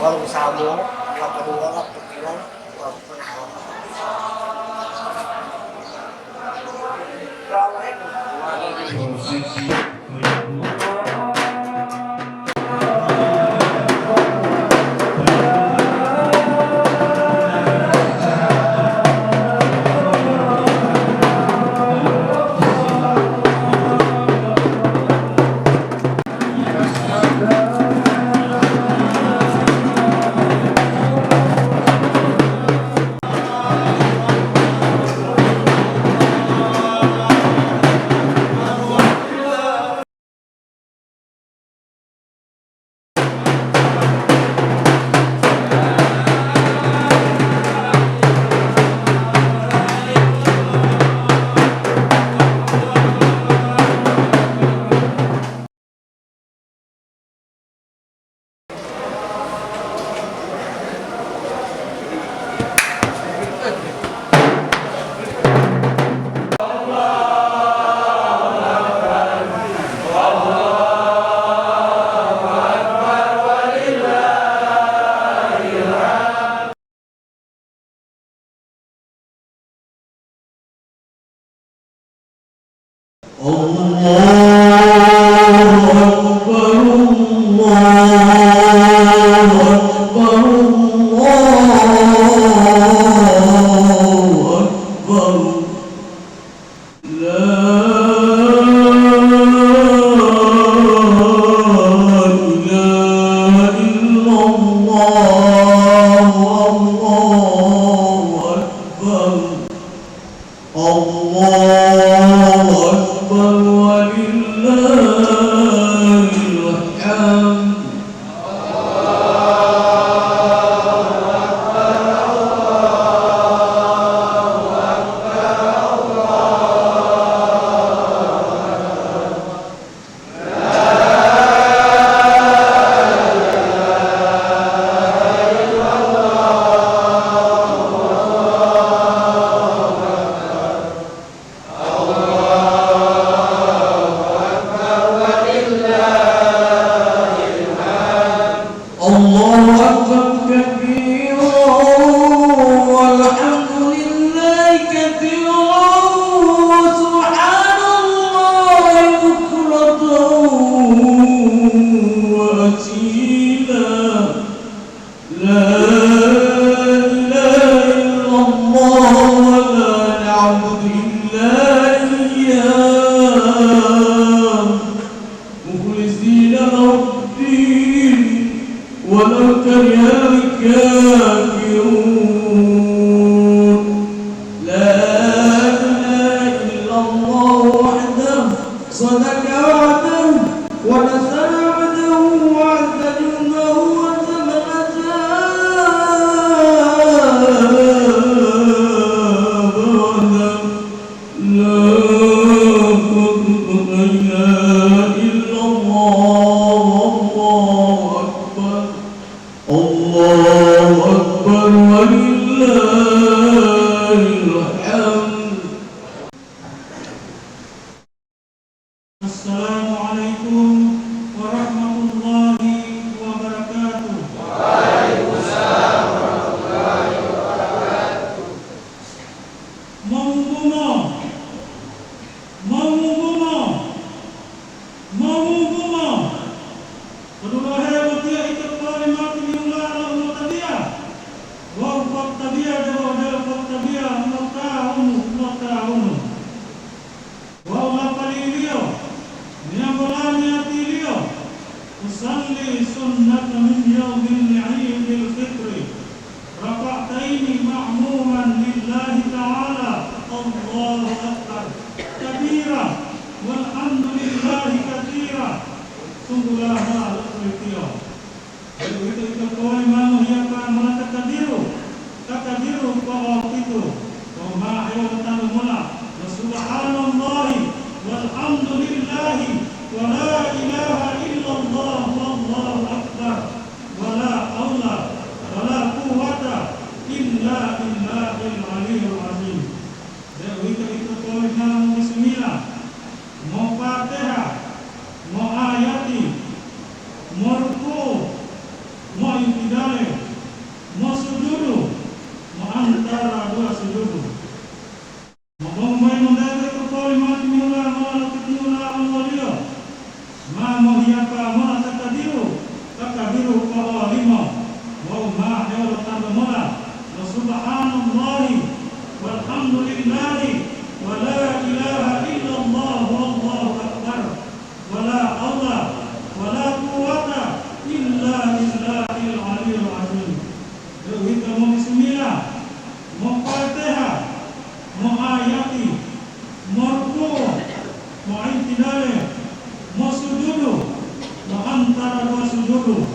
baru sambung waktu kedua waktu ketiga waktu penawar. Morku, mau ibtidah haula wa la quwwata illa billahil aliyyil azim. Kita mau bismillah, mau Fatihah, mau ayati, mau ruku', mau i'tidal, mau sujudu, mau antara dua sujudu.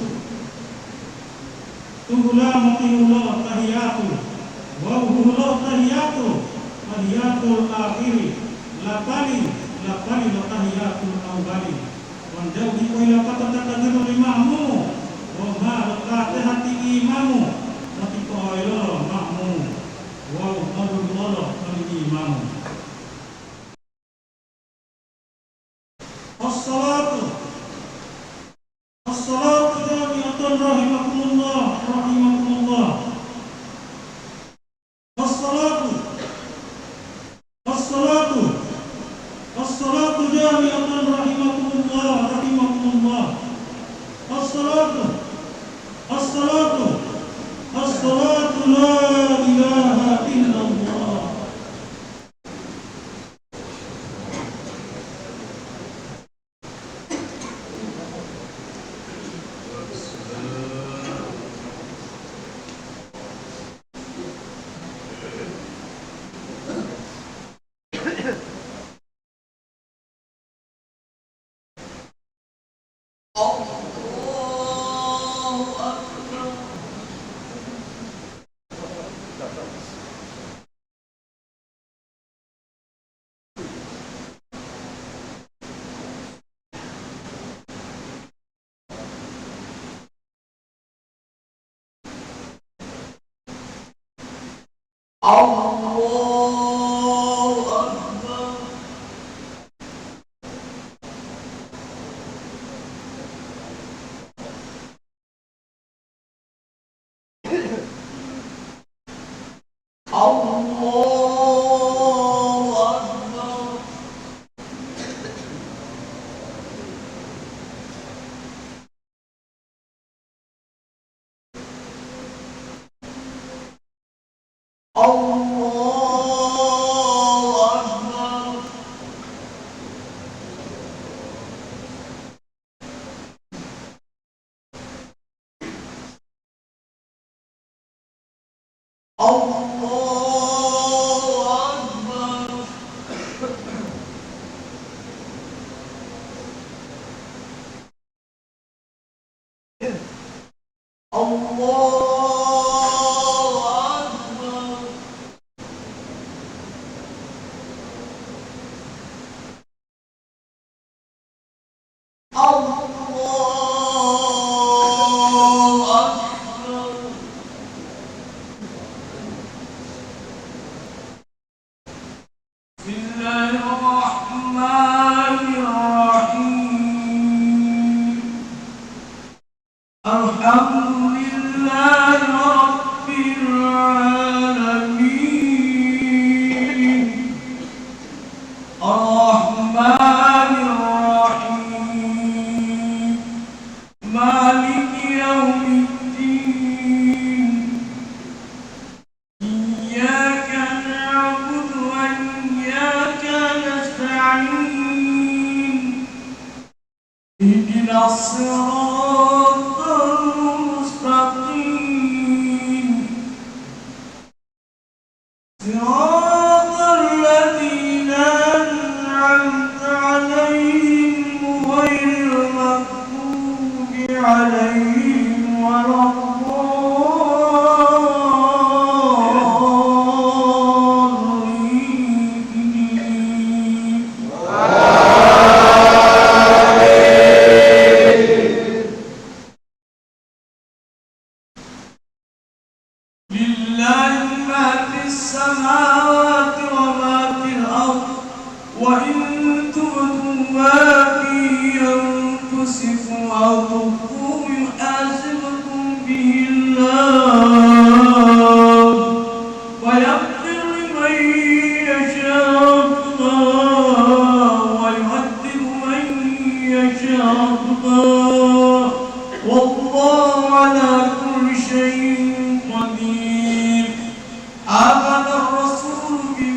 Tuhula matiullah tahiyatu, wa uhullah tahiyatu, tahiyatul akhiri, lakali tahiyatul awali. Wanjauhi ila fatatakadziru imamu, wa ma lakatihati imamu, natiko ila ma'mu, wa madullah al-imamu. As-salatu jami'atun rahimakumullah. As-salatu jami'atun rahimakumullah. As-salatu la ilaha illallah.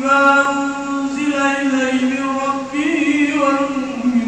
أنزل إليه من ربه والمؤمنون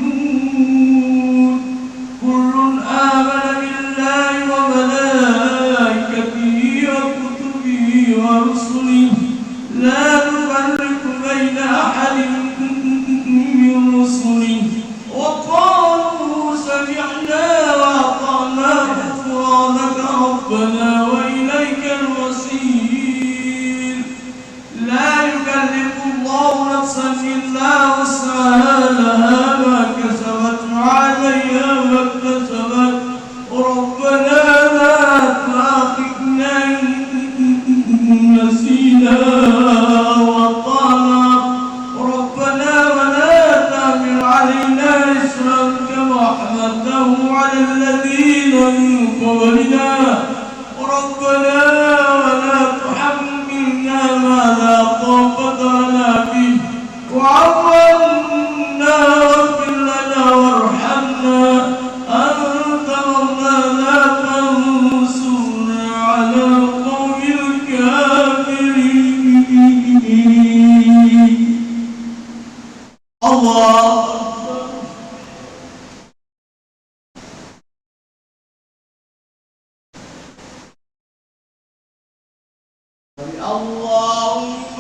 اللهم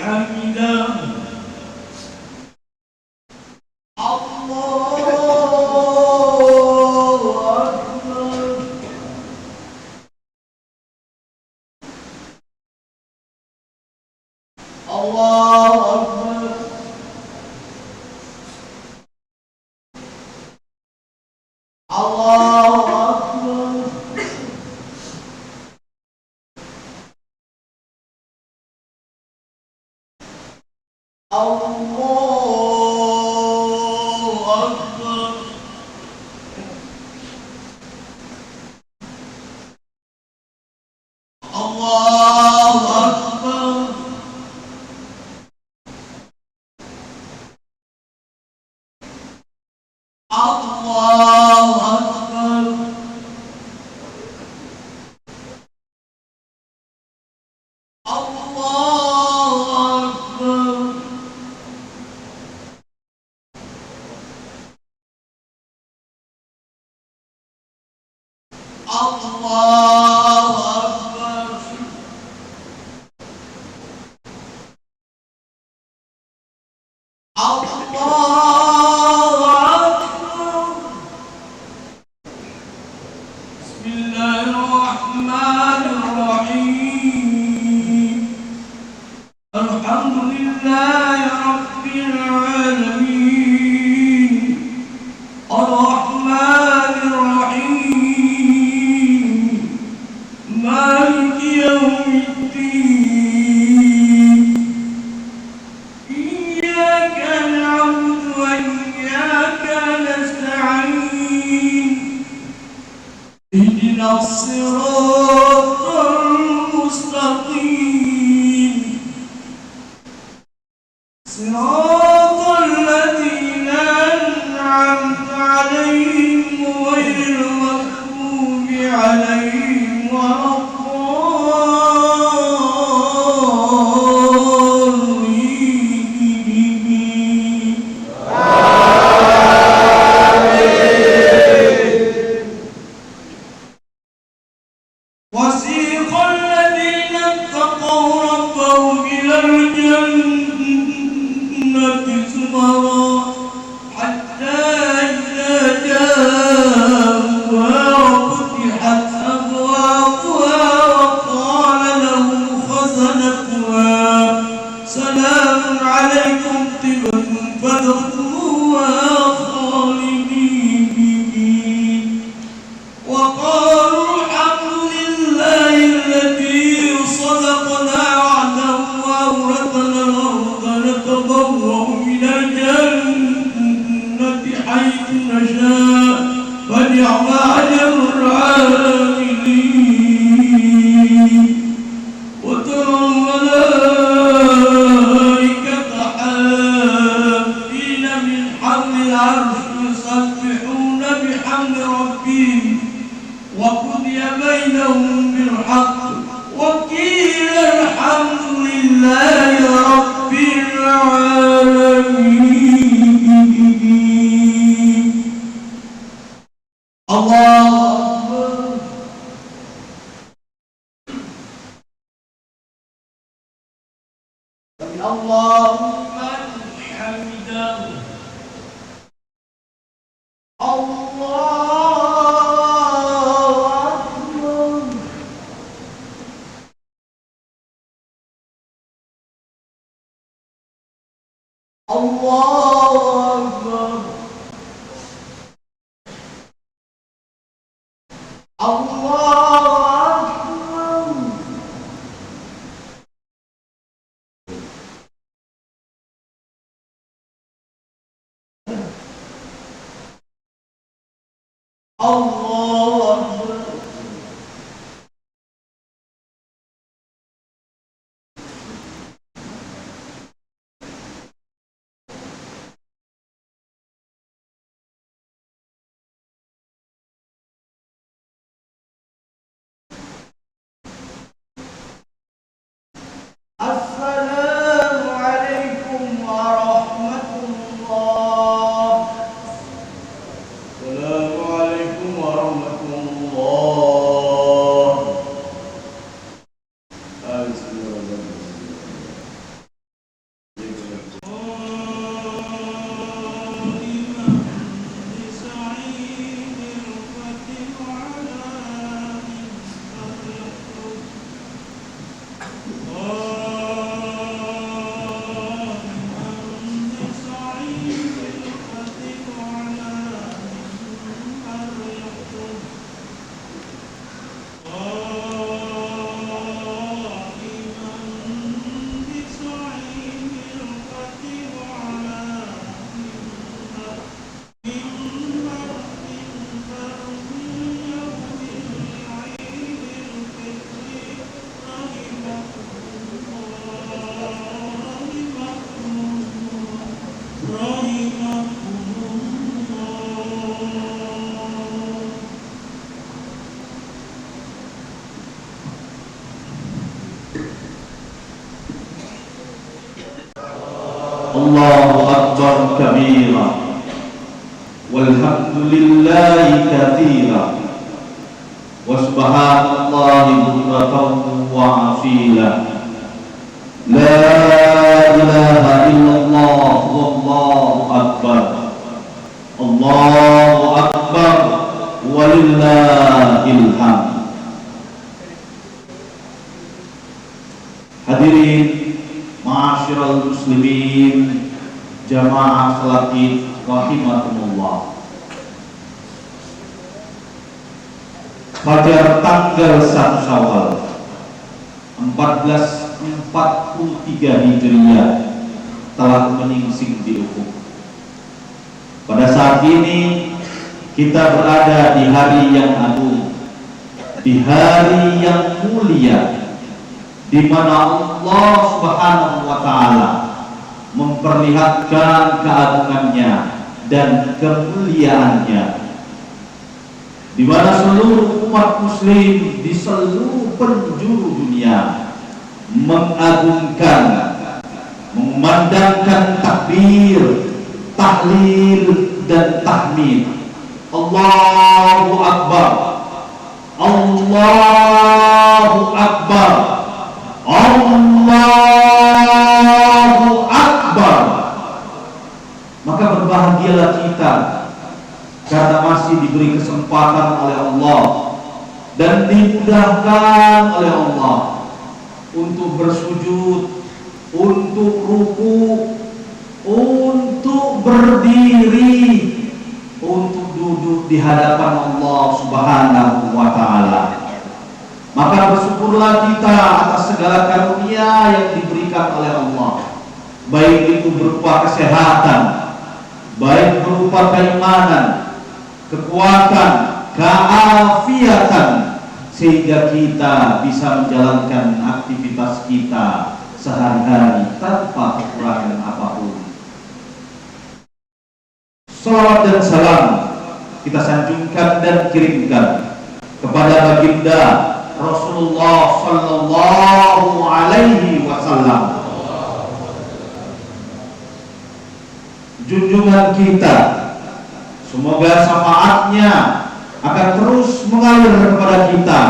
حمده الله أكبر الله أكبر الله أكبر بسم الله الرحمن الرحيم الحمد لله رب العالمين الرحمن الرحيم مالك يوم الدين إياك نعبد وإياك نستعين اهدنا الصراط المستقيم صراط الذين أنعمت عليهم غير المغضوب عليهم ولا الضالين وسيق الذين اتقوا ربهم إلى الجنة زمرا حتى إذا جاءوها وفتحت أبوابها وقال لهم خزنتها سلام عليكم طبتم فادخلوها خالدين وقالوا الحمد لله الذي صدقنا وعده وأورثنا الأرض نتبوأ من الجنة حيث نشاء فنعم أجر العاملين وترى الملائكة حافين من حول العرش يسبحون بحمد ربهم وقضي بينهم بالحق وقيل الحمد لله رب العالمين الله أكبر اللهم حمده السلام عليكم ورحمة الله. السلام عليكم ورحمة الله. الله أكبر كبيرا والحمد لله كثيرا وسبحان الله بكرة وأصيلا لا إله إلا الله والله أكبر الله أكبر walillahil hamd. Hadirin ma'asyiral muslimin jamaah salat Id rahimakumullah. Pada tanggal 1 Syawal 1443 Hijriah telah menyingsing di ufuk. Pada saat ini kita berada di hari yang agung, di hari yang mulia, di mana Allah Subhanahu wa taala memperlihatkan keagungannya dan kemuliaannya, di mana seluruh umat muslim di seluruh penjuru dunia mengagungkan, mengumandangkan takbir, tahlil dan tahmid. Allahu Akbar, Allahu Akbar, Allahu Akbar. Maka berbahagialah kita karena masih diberi kesempatan oleh Allah dan dimudahkan oleh Allah untuk bersujud, untuk ruku, untuk berdiri, untuk duduk di hadapan Allah Subhanahu wa taala. Maka bersyukurlah kita atas segala karunia yang diberikan oleh Allah, baik itu berupa kesehatan, baik berupa keimanan, kekuatan, keafiatan, sehingga kita bisa menjalankan aktivitas kita sehari-hari tanpa kekurangan apapun. Salawat dan salam kita sanjungkan dan kirimkan kepada baginda Rasulullah sallallahu alaihi wasallam, junjungan kita. Semoga syafaatnya akan terus mengalir kepada kita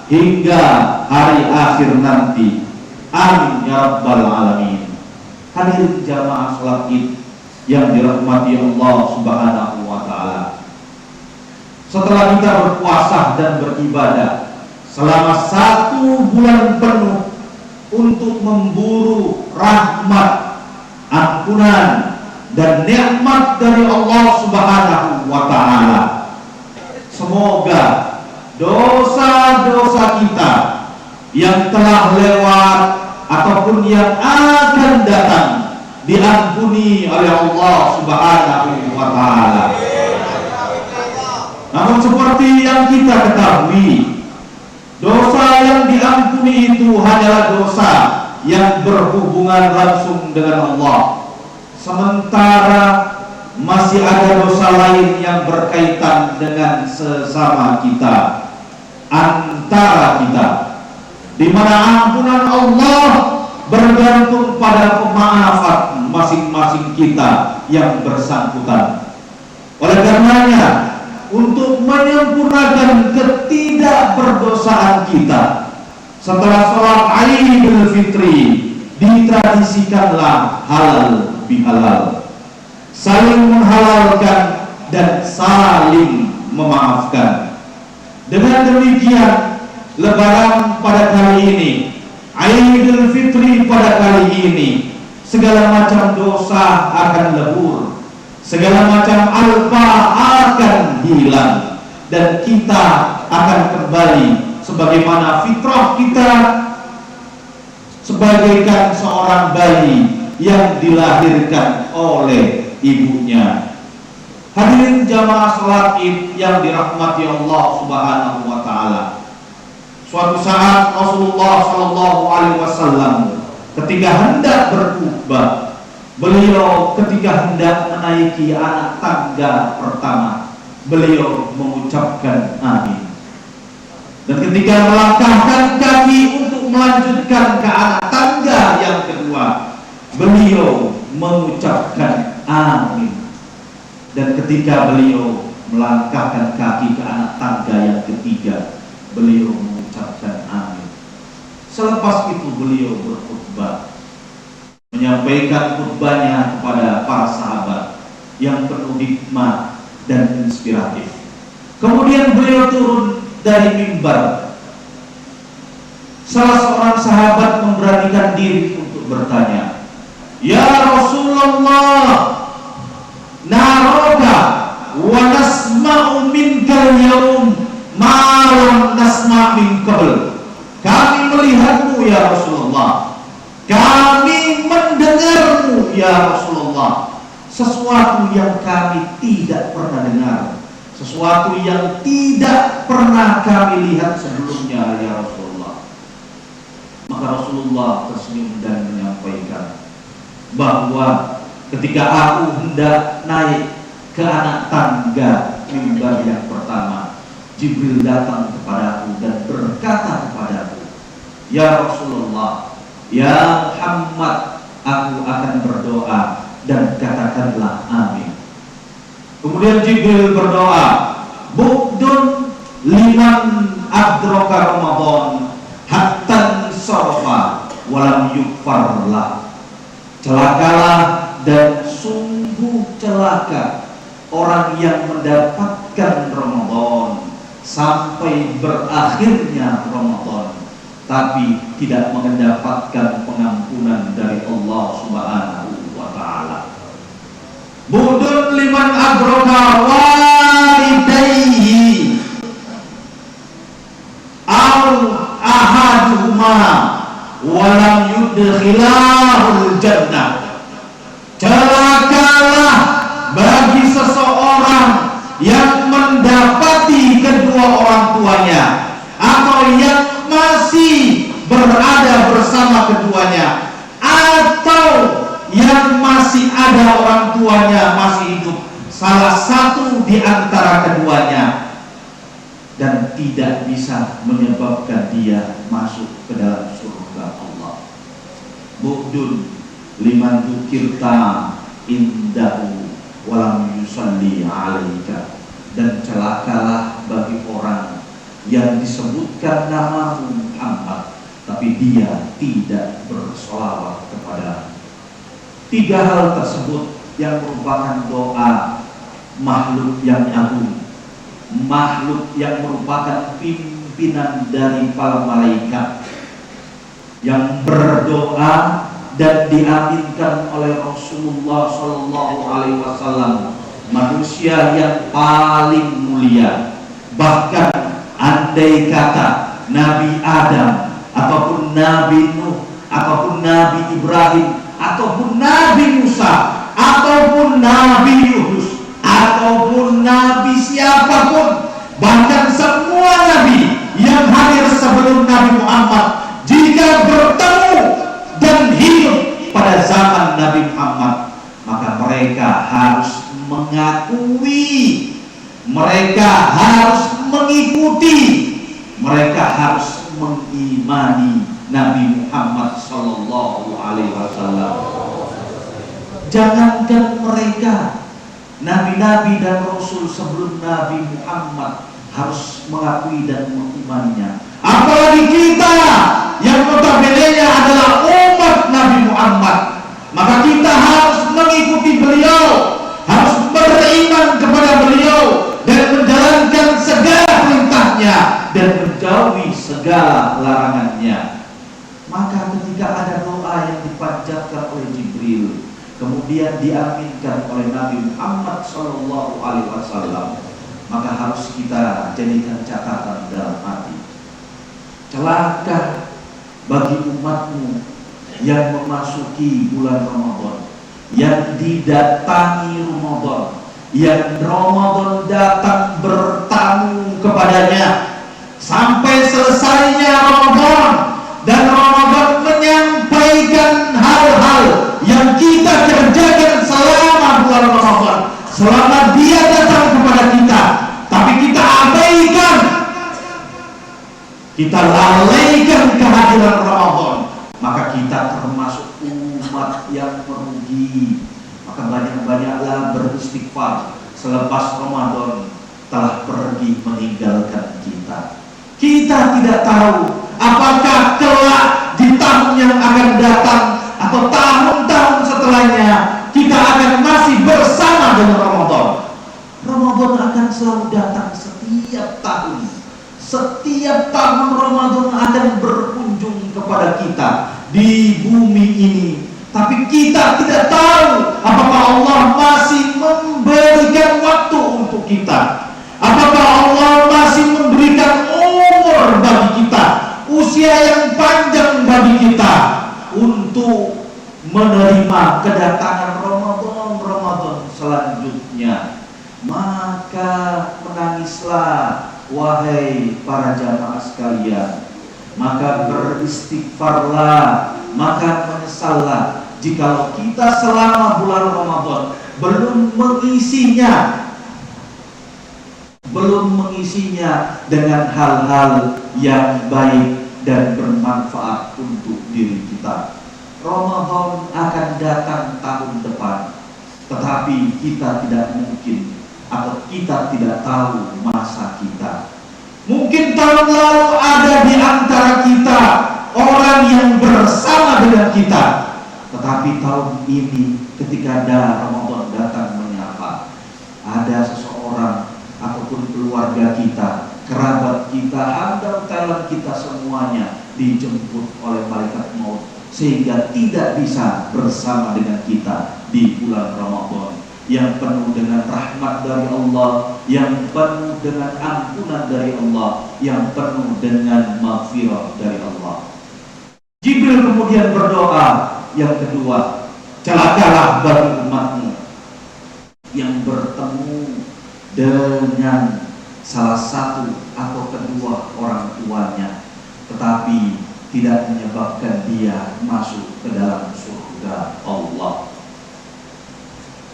hingga hari akhir nanti. Amin ya rabbal alamin. Hadirin jamaah salat Id yang dirahmati Allah Subhanahu wa taala. Setelah kita berpuasa dan beribadah selama 1 bulan penuh untuk memburu rahmat, ampunan dan nikmat dari Allah Subhanahu wa taala, semoga dosa-dosa kita yang telah lewat ataupun yang akan datang diampuni oleh Allah Subhanahu wa taala. Namun seperti yang kita ketahui, dosa yang diampuni itu hanyalah dosa yang berhubungan langsung dengan Allah. Sementara masih ada dosa lain yang berkaitan dengan sesama kita, antara kita, di mana ampunan Allah bergantung pada pemaafan masing-masing kita yang bersangkutan. Oleh karenanya, untuk menyempurnakan ketidakberdosaan kita, setelah sholat Idul Fitri ditradisikanlah halal bihalal, saling menghalalkan dan saling memaafkan. Dengan demikian, Lebaran pada kali ini, Idul Fitri pada kali ini, segala macam dosa akan lebur, segala macam alpa akan hilang, dan kita akan kembali sebagaimana fitrah kita, sebagaikan seorang bayi yang dilahirkan oleh ibunya. Hadirin jamaah salat Id yang dirahmati Allah Subhanahu wa taala. Suatu saat Rasulullah sallallahu alaihi wasallam ketika hendak berkhutbah, beliau ketika hendak menaiki anak tangga pertama, beliau mengucapkan amin. Dan ketika melangkahkan kaki untuk melanjutkan ke anak tangga yang kedua, beliau mengucapkan amin. Dan ketika beliau melangkahkan kaki ke anak tangga yang ketiga, beliau mengucapkan amin. Selepas itu beliau berkhutbah, menyampaikan khutbahnya kepada para sahabat yang penuh hikmah dan inspiratif. Kemudian beliau turun dari mimbar. Salah seorang sahabat memberanikan diri untuk bertanya, "Ya Rasulullah, naroka wa nasma'u minkal yaum ma lam nasma' min qabl." Kami melihatmu ya Rasulullah, kami mendengarmu ya Rasulullah, sesuatu yang kami tidak pernah dengar, sesuatu yang tidak pernah kami lihat sebelumnya ya Rasulullah. Maka Rasulullah tersenyum dan menyampaikan bahwa ketika aku hendak naik ke anak tangga mimbar yang pertama, Jibril datang kepadaku dan berkata kepadaku, "Ya Rasulullah, ya Muhammad, aku akan berdoa dan katakanlah amin." Kemudian Jibril berdoa, "Bu'dun liman adraka Ramadan hatta sarafa walam yukfarlah." Celakalah dan sungguh celaka orang yang mendapatkan Ramadan sampai berakhirnya Ramadan, tapi tidak mendapatkan pengampunan dari Allah Subhanahu wa Ta'ala. Budun liman adraka walidayhi aw ahaduhuma walam yudkhilahul jannah. Celakalah bagi seseorang yang mendapati kedua orang tuanya atau yang masih berada bersama keduanya, atau yang masih ada orang tuanya masih hidup, salah satu di antara keduanya, dan tidak bisa menyebabkan dia masuk ke dalam surga Allah. Bu'dun liman dzukirta indahu walam yusalli alaika. Dan celakalah bagi orang yang disebutkan namamu Muhammad, tapi dia tidak bersolawat kepada. Tiga hal tersebut yang merupakan doa makhluk yang agung, makhluk yang merupakan pimpinan dari para malaikat, yang berdoa dan diaminkan oleh Rasulullah SAW, manusia yang paling mulia. Bahkan andai kata Nabi Adam ataupun Nabi Nuh ataupun Nabi Ibrahim ataupun Nabi Musa ataupun Nabi Yunus ataupun Nabi siapapun, bahkan semua Nabi yang hadir sebelum Nabi Muhammad, jika bertemu dan hidup pada zaman Nabi Muhammad, maka mereka harus mengakui, mereka harus mengikuti, mereka harus mengimani Nabi Muhammad Sallallahu Alaihi Wasallam. Jangankan mereka, nabi-nabi dan rasul sebelum Nabi Muhammad harus mengakui dan mengimaninya. Apalagi kita yang notabene-nya adalah umat Nabi Muhammad, maka kita harus mengikuti beliau, harus beriman kepada beliau dan menjalankan segala perintahnya dan menjauhi segala larangannya. Maka ketika ada doa yang dipanjatkan oleh Jibril, kemudian diaminkan oleh Nabi Muhammad SAW, maka harus kita jadikan catatan dalam hati. Celaka bagi umatmu yang memasuki bulan Ramadan, yang didatangi Ramadan, yang Ramadan datang bertamu kepadanya sampai selesainya Ramadan, dan Ramadan menyampaikan hal-hal yang kita kerjakan selama bulan Ramadan, selama dia datang kepada kita, tapi kita abaikan, kita lalaikan kehadiran Ramadan, maka kita termasuk umat yang merugi lagi. Maka banyak-banyaklah beristighfar selepas Ramadan telah pergi meninggalkan kita. Kita tidak tahu apakah kelak di tahun yang akan datang atau tahun-tahun setelahnya kita akan masih bersama dengan Ramadan. Ramadan akan selalu datang setiap tahun. Setiap tahun Ramadan akan berkunjung kepada kita di bumi ini. Tapi kita tidak tahu apakah Allah masih memberikan waktu untuk kita. Apakah Allah masih memberikan umur bagi kita, usia yang panjang bagi kita untuk menerima kedatangan Ramadan selanjutnya. Maka menangislah wahai para jamaah sekalian, maka beristighfarlah, maka menyesallah jikalau kita selama bulan Ramadan belum mengisinya dengan hal-hal yang baik dan bermanfaat untuk diri kita. Ramadan akan datang tahun depan, tetapi kita tidak mungkin atau kita tidak tahu masa kita. Mungkin tahun lalu ada di antara kita orang yang bersama dengan kita, tetapi tahun ini ketika Ramadan datang menyapa, ada seseorang ataupun keluarga kita, kerabat kita, handal-talent kita semuanya dijemput oleh malaikat maut sehingga tidak bisa bersama dengan kita di bulan Ramadan yang penuh dengan rahmat dari Allah, yang penuh dengan ampunan dari Allah, yang penuh dengan maghfirah dari Allah. Jibril kemudian berdoa yang kedua, celakalah bagi umatmu yang bertemu dengan salah satu atau kedua orang tuanya, tetapi tidak menyebabkan dia masuk ke dalam surga Allah.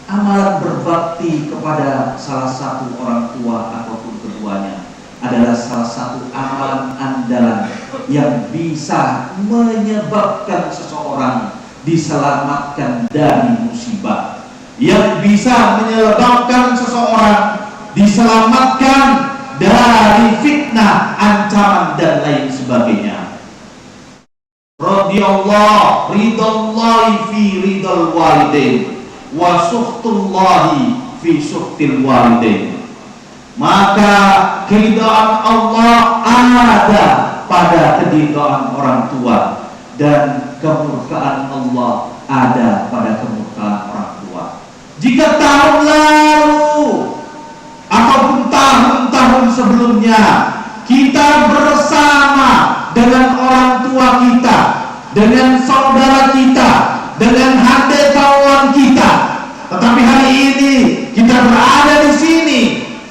Amalan berbakti kepada salah satu orang tua ataupun keduanya adalah salah satu amalan andalan yang bisa menyebabkan seseorang diselamatkan dari musibah, yang bisa menyebabkan seseorang diselamatkan dari fitnah, ancaman dan lain sebagainya. Radhiyallahu ridallahi fi ridal walidain wa sukhtullahi fi sukhtil walidain. Maka keridhaan Allah ada pada keridhaan orang tua, dan kemurkaan Allah ada pada kemurkaan orang tua. Jika tahun lalu ataupun tahun-tahun sebelumnya kita bersama dengan orang tua kita, dengan saudara kita, dengan handai kawan kita, tetapi hari ini kita berada di sini,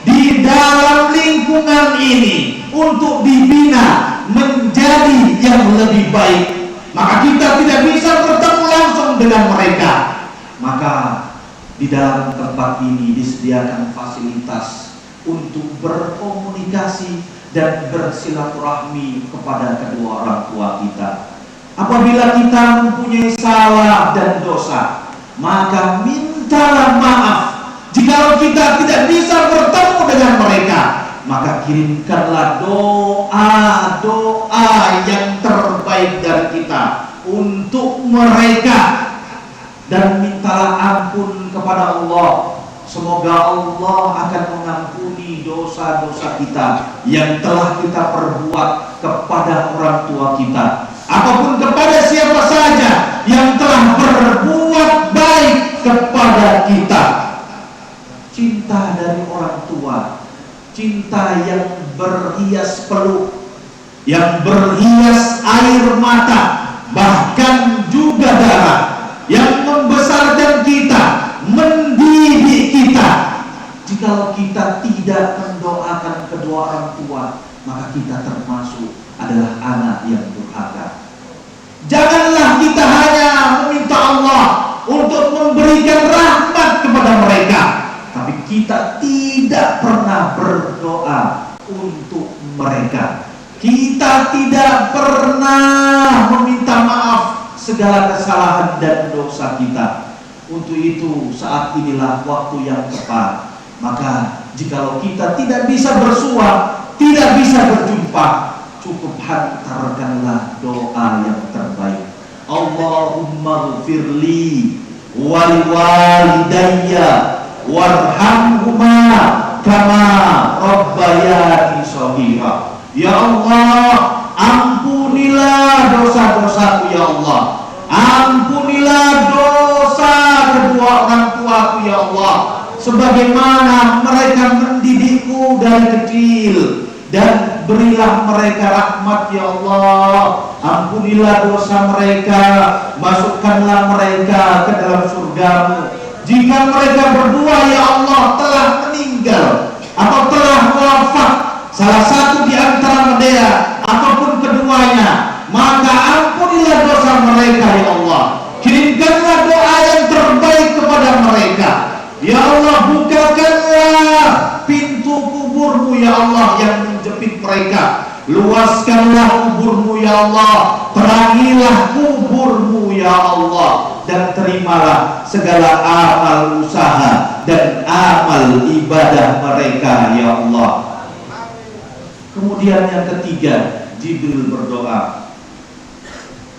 di dalam lingkungan ini untuk dibina menjadi yang lebih baik, maka kita tidak bisa bertemu langsung dengan mereka. Maka di dalam tempat ini disediakan fasilitas untuk berkomunikasi dan bersilaturahmi kepada kedua orang tua kita. Apabila kita mempunyai salah dan dosa, maka mintalah maaf. Jika kita tidak bisa bertemu dengan mereka, maka kirimkanlah doa-doa yang terbaik dari kita untuk mereka, dan mintalah ampun kepada Allah. Semoga Allah akan mengampuni dosa-dosa kita yang telah kita perbuat kepada orang tua kita, ataupun kepada siapa saja yang telah berbuat baik kepada kita. Cinta dari orang tua, cinta yang berhias peluk, yang berhias air mata, bahkan juga darah, yang membesarkan kita, mendidik kita. Jika kita tidak mendoakan kedua orang tua, maka kita termasuk adalah anak yang durhaka. Janganlah kita hanya meminta Allah untuk memberikan rahmat kepada mereka, tapi kita tidak pernah berdoa untuk mereka. Kita tidak pernah meminta maaf segala kesalahan dan dosa kita. Untuk itu saat inilah waktu yang tepat. Maka jikalau kita tidak bisa bersua, tidak bisa berjumpa, cukup hantarkanlah doa yang terbaik. Allahumma ghfirli wal walidayya warhamhuma kama rabbayani shaghira. Ya Allah, ampunilah dosa-dosaku ya Allah. Ampunilah dosa kedua orang tuaku ya Allah, sebagaimana mereka mendidikku dari kecil, dan berilah mereka rahmat ya Allah. Ampunilah dosa mereka, masukkanlah mereka ke dalam surgamu. Jika mereka berdua ya Allah telah meninggal atau telah wafat, salah satu di antara mereka ataupun keduanya, maka ampunilah dosa mereka ya Allah. Kirimkanlah doa yang terbaik kepada mereka. Ya Allah, bukakanlah pintu kuburmu ya Allah yang menjepit mereka. Luaskanlah kuburmu ya Allah. Terangilah kuburmu ya Allah. Dan terimalah segala amal usaha dan amal ibadah mereka ya Allah. Kemudian yang ketiga, Jibril berdoa,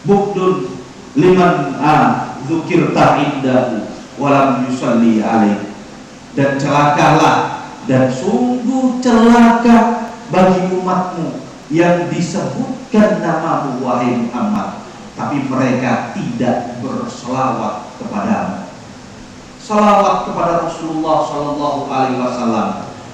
Bukdun liman dzukirta indahu walam yusalli alaih. Dan celakalah dan sungguh celaka bagi umatmu yang disebutkan namamu wahai Muhammad, tapi mereka tidak berselawat kepadamu. Salawat kepada Rasulullah Shallallahu Alaihi Wasallam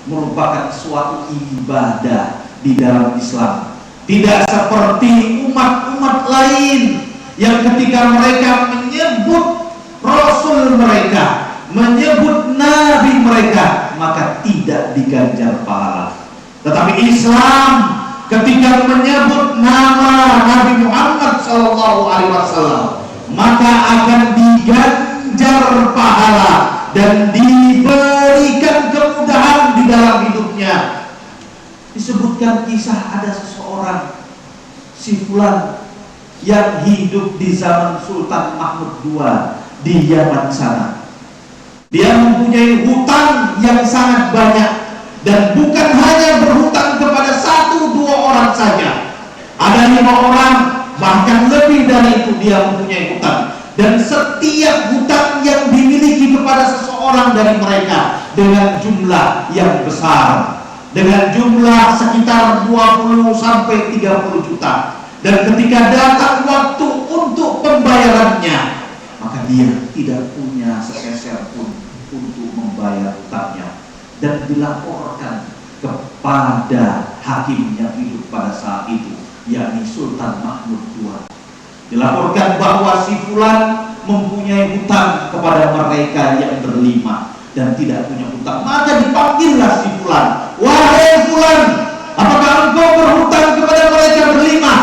merupakan suatu ibadah di dalam Islam. Tidak seperti umat-umat lain yang ketika mereka menyebut Rasul mereka, menyebut Nabi mereka, maka tidak diganjar pahala. Tetapi Islam ketika menyebut nama Nabi Muhammad SAW, maka akan diganjar pahala dan diberikan kemudahan di dalam hidupnya. Disebutkan kisah ada seseorang, si Fulan, yang hidup di zaman Sultan Mahmud II di Yaman sana. Dia mempunyai hutang yang sangat banyak, dan bukan hanya berhutang kepada 1-2 orang saja. Ada 5 orang, bahkan lebih dari itu dia mempunyai hutang. Dan setiap hutang yang dimiliki kepada seseorang dari mereka dengan jumlah yang besar, dengan jumlah sekitar 20 sampai 30 juta. Dan ketika datang waktu untuk pembayarannya, maka dia tidak punya sepeser pun untuk membayar hutangnya, dan dilaporkan kepada hakim yang hidup pada saat itu, yakni Sultan Mahmud II. Dilaporkan bahwa si Fulan mempunyai hutang kepada mereka yang berlima dan tidak punya hutang. Maka dipanggillah si Fulan, wahai Fulan, apakah engkau berhutang kepada mereka berlima?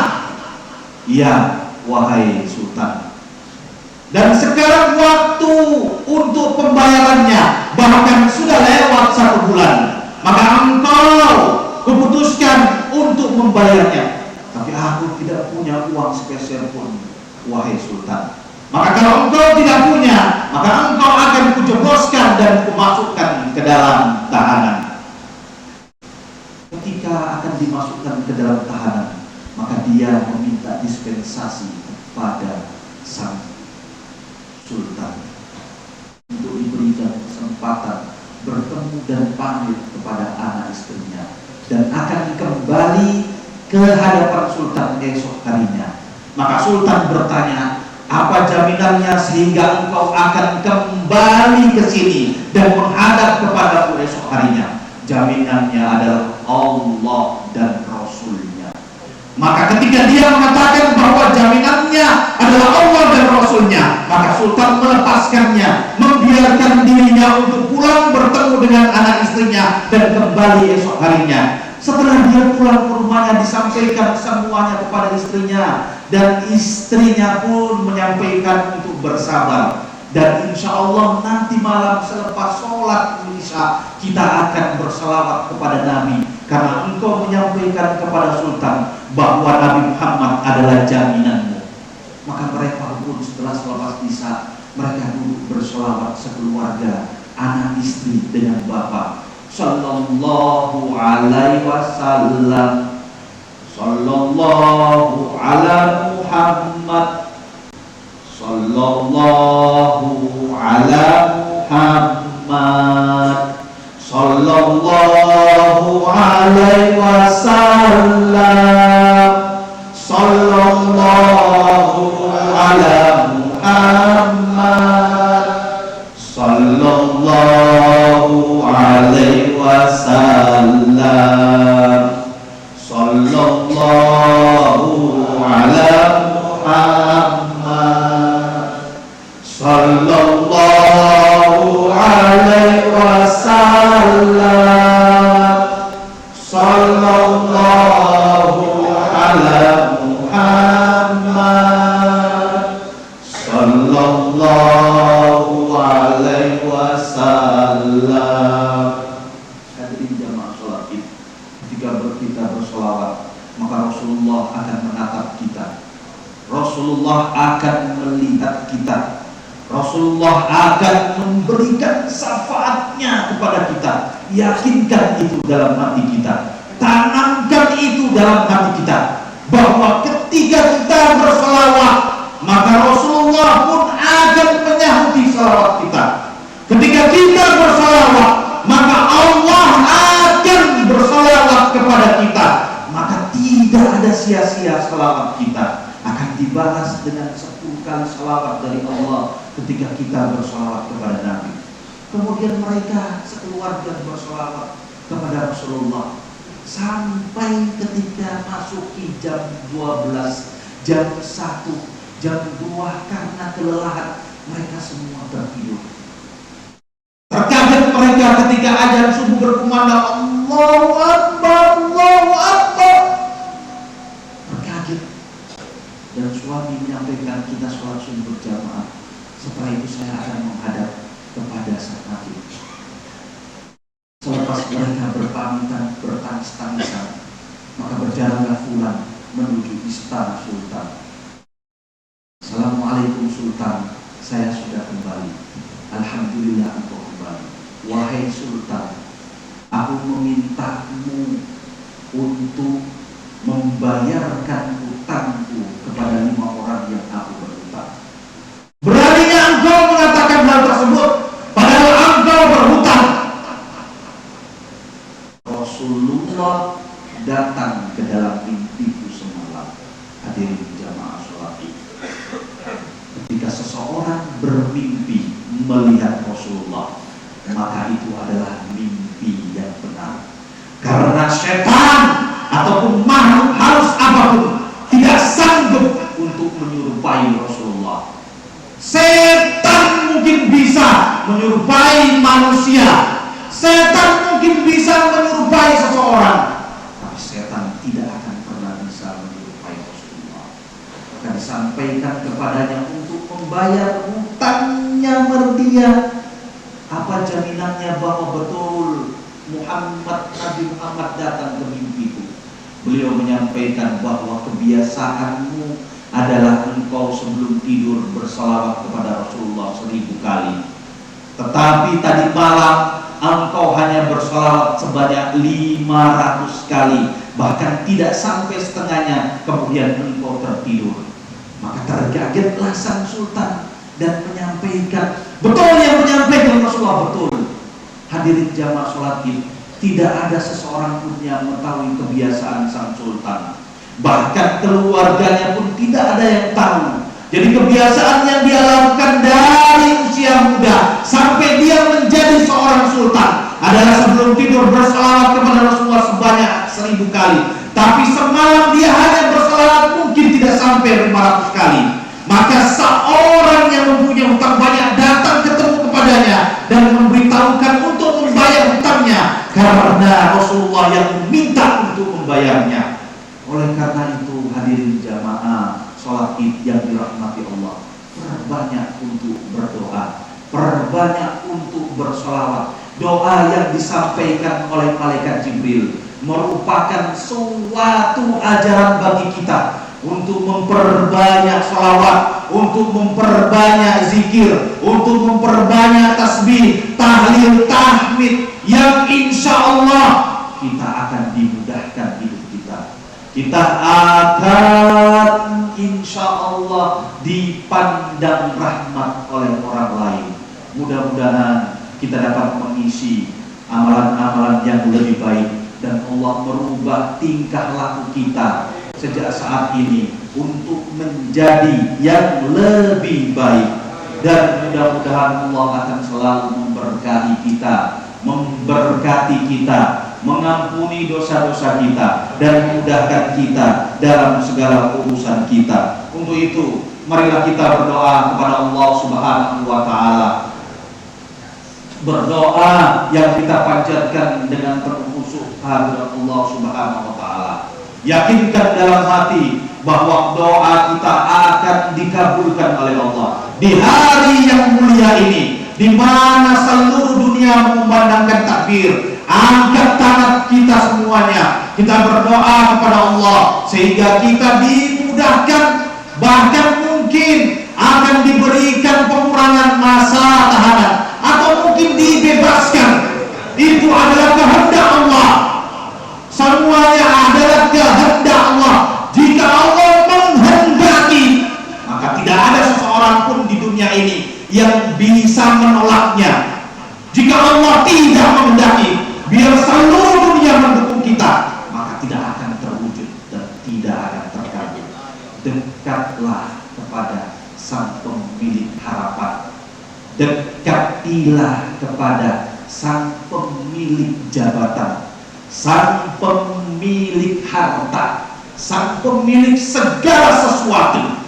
Iya, wahai Sultan. Dan sekarang waktu untuk pembayarannya bahkan sudah lewat 1 bulan. Maka engkau keputuskan untuk membayarnya. Tapi aku tidak punya uang sepeser pun, wahai Sultan. Maka kalau engkau tidak punya, maka engkau akan kujebloskan dan kumasukkan ke dalam tahanan. Ketika akan dimasukkan ke dalam tahanan, maka dia meminta dispensasi kepada sang Sultan untuk diberikan kesempatan bertemu dan pamit kepada anak istrinya, dan akan kembali ke hadapan Sultan esok harinya. Maka Sultan bertanya, apa jaminannya sehingga engkau akan kembali ke sini dan menghadap kepadaku esok harinya? Jaminannya adalah Allah dan Rasulnya. Maka ketika dia mengatakan bahwa jaminannya adalah Allah dan Rasulnya, maka Sultan melepaskannya, membiarkan dirinya untuk pulang bertemu dengan anak istrinya dan kembali esok harinya. Setelah dia pulang ke rumahnya, disampaikan semuanya kepada istrinya, dan istrinya pun menyampaikan untuk bersabar. Dan insya Allah nanti malam selepas sholat isya kita akan berselawat kepada Nabi, karena engkau menyampaikan kepada Sultan bahwa Nabi Muhammad adalah jaminanmu. Maka mereka pun setelah selepas isya mereka duduk bersama bersolawat sekeluarga, anak istri dengan bapak. Sallallahu alaihi wasallam, sallallahu ala Muhammad, sallallahu ala Muhammad, sallallahu alaihi wasallam, sallallahu ala Muhammad, sallallahu alaihi wasallam, sallallahu ala Muhammad, sallallahu alaihi wasallam, sallallahu ala Muhammad, sallallahu alaihi wasallam. Hadirin jamaah sholat Id, ketika kita bersolawat, maka Rasulullah akan menatap kita, Rasulullah akan melihat kita, Rasulullah akan memberikan syafaatnya kepada kita. Yakinkan itu dalam hati kita, tanamkan itu dalam hati kita, bahwa ketika kita bersolawat, maka Rasulullah pun akan menyahuti salawat kita. Ketika kita bersolawat, maka Allah akan bersolawat kepada kita. Maka tidak ada sia-sia salawat kita, akan dibalas dengan 10 kali salawat dari Allah ketika kita bersolawat kepada Nabi. Kemudian mereka sekeluarga bersolawat kepada Rasulullah sampai ketika masuki jam 12, jam 1, jam 2, karena kelelahan mereka semua tertidur. Terkaget mereka ketika azan subuh berkumandang, Allahu Akbar, Allahu Akbar. Terkaget. Dan suami menyampaikan, kita sholat subuh berjamaah, setelah itu saya akan menghadap kepada sang Nabi. Selepas mereka berpamitan, bertangis-tangisan, maka berjalanlah pulang menuju istana Sultan. Assalamualaikum Sultan, saya sudah kembali. Alhamdulillah engkau kembali. Wahai Sultan, aku memintamu untuk membayarkan hutangku kepada 5 orang yang aku berhutang. Beraninya engkau mengatakan hal tersebut, padahal engkau berhutang. Rasulullah datang ke dalam mimpiku semalam. Hadirin jamaah sholat Id, ketika seseorang bermimpi melihat Rasulullah, maka itu adalah mimpi yang benar. Karena setan ataupun makhluk halus apapun tidak sanggup untuk menyerupai Rasulullah. Setan mungkin bisa menyerupai manusia, setan mungkin bisa menyerupai seseorang, tapi setan tidak akan pernah bisa menyerupai Rasulullah. Maka disampaikan kepadanya untuk membayar hutangnya merdia. Apa jaminannya bahwa betul Nabi Muhammad datang ke mimpiku? Beliau menyampaikan bahwa kebiasaanmu adalah engkau sebelum tidur bersalawat kepada Rasulullah 1000 kali. Tetapi tadi malam engkau hanya bersalawat sebanyak 500 kali, bahkan tidak sampai setengahnya, kemudian engkau tertidur. Maka terkagetlah sang Sultan dan menyampaikan, betul yang menyampaikan Rasulullah betul. Hadirin jamaah sholat Id, tidak ada seseorang pun yang mengetahui kebiasaan sang Sultan, bahkan keluarganya pun tidak ada yang tahu. Jadi kebiasaan yang dia lakukan dari usia muda sampai dia menjadi seorang sultan adalah sebelum tidur bersalawat kepada Rasulullah sebanyak 1000 kali. Tapi semalam dia hanya bersalawat mungkin tidak sampai 500 kali. Maka seorang yang mempunyai hutang banyak datang ketemu kepadanya dan memberitahukan untuk membayar hutangnya, karena Rasulullah yang meminta untuk membayarnya. Oleh karena itu, hadirin jamaah sholat Id yang dirahmati Allah, perbanyak untuk berdoa, perbanyak untuk bersolawat. Doa yang disampaikan oleh malaikat Jibril merupakan suatu ajaran bagi kita untuk memperbanyak sholawat, untuk memperbanyak zikir, untuk memperbanyak tasbih, tahlil, tahmid, yang insya Allah kita akan dimudahkan hidup kita. Kita akan insya Allah dipandang rahmat oleh orang lain. Mudah-mudahan kita dapat mengisi amalan-amalan yang lebih baik, dan Allah merubah tingkah laku kita sejak saat ini untuk menjadi yang lebih baik. Dan mudah-mudahan Allah akan selalu memberkati kita, mengampuni dosa-dosa kita, dan memudahkan kita dalam segala urusan kita. Untuk itu, marilah kita berdoa kepada Allah Subhanahu wa Ta'ala. Berdoa yang kita panjatkan dengan penuh khusyuk hadirat Allah Subhanahu wa Ta'ala. Yakinkan dalam hati bahwa doa kita akan dikabulkan oleh Allah di hari yang mulia ini, di mana seluruh dunia mengumandangkan takbir. Angkat tangan kita semuanya, kita berdoa kepada Allah sehingga kita dimudahkan, bahkan mungkin akan diberikan pengurangan masa tahanan atau mungkin dibebaskan. Itu adalah kehendak Allah. Semuanya adalah kehendak Allah. Jika Allah menghendaki, maka tidak ada seseorang pun di dunia ini yang bisa menolaknya. Jika Allah tidak menghendaki, biar seluruh dunia mendukung kita, maka tidak akan terwujud dan tidak akan terkabul. Dekatlah kepada Sang Pemilik harapan. Dekatilah kepada Sang Pemilik jabatan, Sang Pemilik harta, Sang Pemilik segala sesuatu.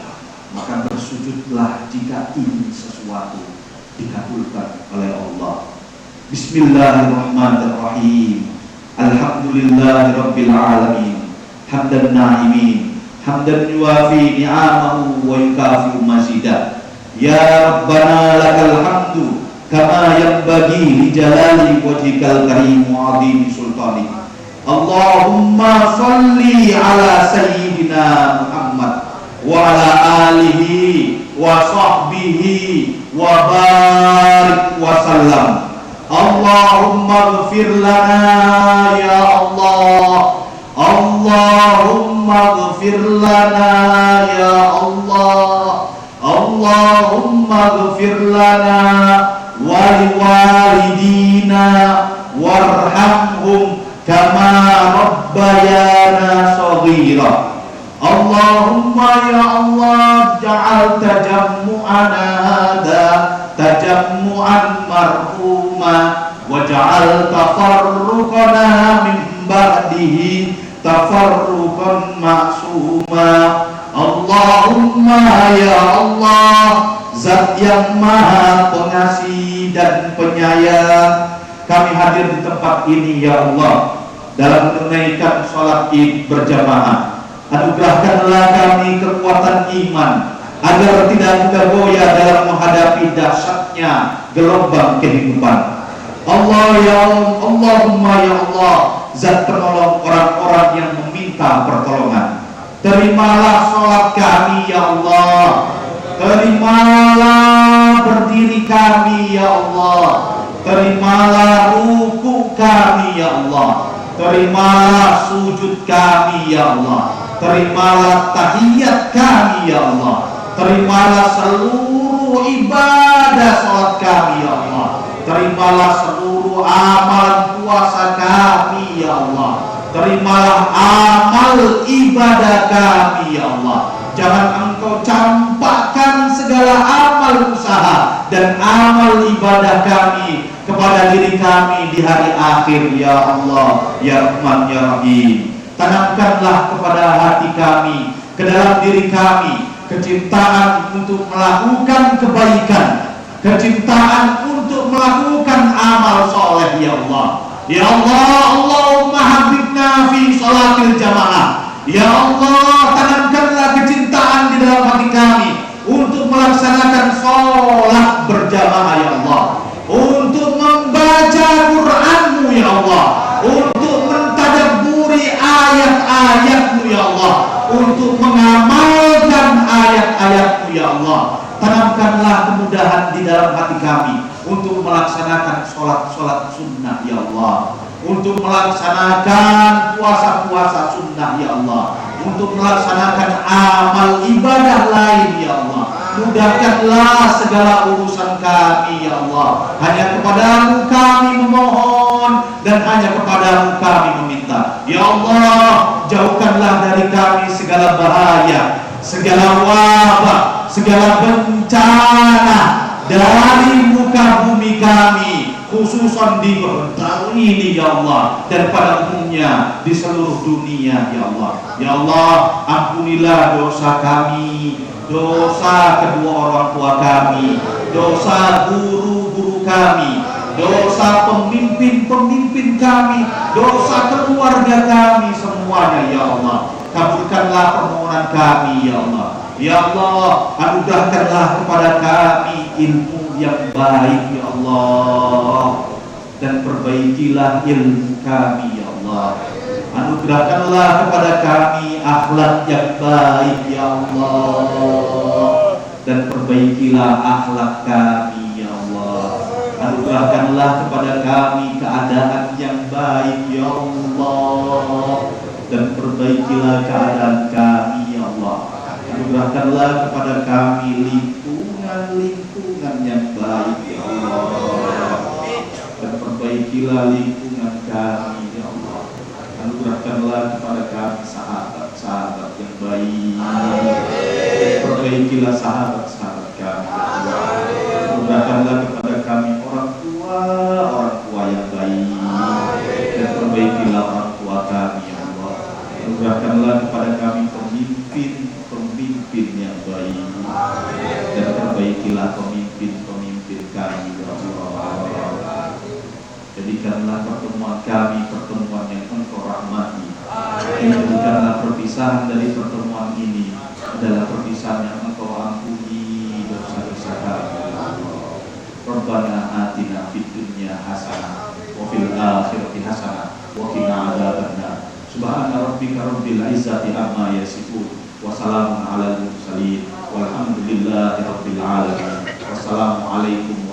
Maka bersujudlah jika ingin sesuatu dikabulkan oleh Allah. Bismillahirrahmanirrahim. Alhamdulillahirabbil alamin. Hamdan na'imin, hamdan yuwafi ni'amahu wa yukafi mazidah. Ya Rabbana lakal hamdu kama yanbaghi li jalali wajhikal karim wa 'azimi sultanik. Allahumma shalli ala sayyidina Muhammad wa ala alihi wa sahbihi wa barik wa sallam. Allahumma ighfir lana ya Allah, Allahumma ighfir lana ya Allah, Allahumma ighfir lana wa liwalidina warhamhum kama rabbayana shaghira. Allahumma ya Allah, ja'al tajammu'ana hadha tajammu'an marhuma waj'al tafarruqana min ba'dihi tafarruqan ma'suma. Allahumma ya Allah, Zat yang Maha Pengasih dan Penyayang, kami hadir di tempat ini ya Allah dalam menunaikan sholat Id berjamaah. Anugerahkanlah kami kekuatan iman agar tidak kita goyah dalam menghadapi dahsyatnya gelombang kehidupan. Allahumma ya Allah, Zat penolong orang-orang yang meminta pertolongan. Terimalah sholat kami ya Allah, terimalah berdiri kami ya Allah, terimalah ruku kami ya Allah, terimalah sujud kami ya Allah, terimalah tahiyat kami ya Allah, terimalah seluruh ibadah salat kami ya Allah, terimalah seluruh amalan puasa kami ya Allah, terimalah amal ibadah kami ya Allah. Jangan Engkau campakkan segala amal usaha dan amal ibadah kami kepada diri kami di hari akhir ya Allah ya Rahman ya Rahim. Tanamkanlah kepada hati kami, ke dalam diri kami, kecintaan untuk melakukan kebaikan, kecintaan untuk melakukan amal soleh ya Allah. Ya Allah, Allahumma habibna fi salatil jamaah. Ya Allah, tanamkanlah kecintaan di dalam hati kami untuk melaksanakan sholat berjamaah ya Allah, untuk membaca Qur'an-Mu ya Allah, untuk mentadabburi ayat-ayat-Mu ya Allah, untuk mengamalkan ayat-ayat-Mu ya Allah. Tanamkanlah kemudahan di dalam hati kami untuk melaksanakan sholat-sholat sunnah ya Allah, untuk melaksanakan puasa-puasa sunnah ya Allah, untuk melaksanakan amal ibadah lain ya Allah. Mudahkanlah segala urusan kami ya Allah. Hanya kepadamu kami memohon dan hanya kepadamu kami meminta ya Allah. Jauhkanlah dari kami segala bahaya, segala wabah, segala bencana dari muka bumi kami, khususan di Gorontalo ini ya Allah, dan pada umumnya di seluruh dunia ya Allah. Ya Allah, ampunilah dosa kami, dosa kedua orang tua kami, dosa guru-guru kami, dosa pemimpin-pemimpin kami, dosa keluarga kami semuanya ya Allah. Kabulkanlah permohonan kami ya Allah. Ya Allah, anugerahkanlah kepada kami ilmu yang baik ya Allah, dan perbaikilah ilmu kami ya Allah. Anugerahkanlah kepada kami akhlak yang baik ya Allah, dan perbaikilah akhlak kami ya Allah. Anugerahkanlah kepada kami keadaan yang baik ya Allah, dan perbaikilah keadaan kami ya Allah. Anugerahkanlah kepada kami lingkungan yang baik ya Allah, dan perbaikilah lingkungan kami ya Allah. Anugerahkanlah kepada kami sahabat-sahabat yang baik, perbaikilah sahabat-sahabat kami ya Allah. Anugerahkanlah kepada kami orang tua yang baik, dan perbaikilah orang tua kami ya Allah. Anugerahkanlah kepada kami pemimpin yang baik, dan perbaikilah pemimpin kami ya Allah. Jadikanlah pertemuan kami pertemuan yang Engkau rahmati, dan jadikanlah perpisahan dari pertemuan ini adalah perpisahan yang Engkau ampuni dosa-dosa kami ya Allah. Rabbana atina fid dunya hasanah wa fil akhirati hasanah wa qina adzabannar. Subhana rabbika rabbil izzati amma yasifun wa salamun alal mursalin walhamdulillahi rabbil alamin. Wassalamu alaikum